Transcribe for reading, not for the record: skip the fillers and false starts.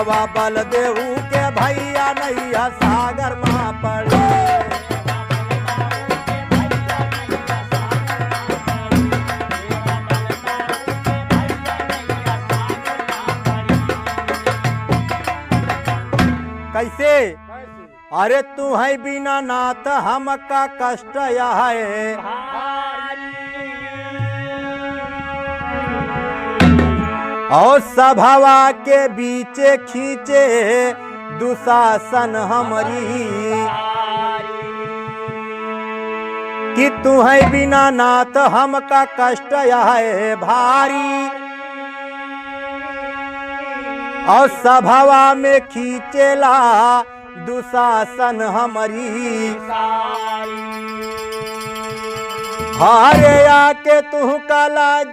दुखवा बलदेव के भैया नैया सागर माँ पड़े। कैसे? अरे तू है बिना नाथ हमका कष्ट है, और सभावा के बीचे खींचे दुशासन हमारी, कि तू है बिना नाथ हमका कष्ट है भारी, और सभावा में खींचेला दुशासन हमारी। हारे आके तू कला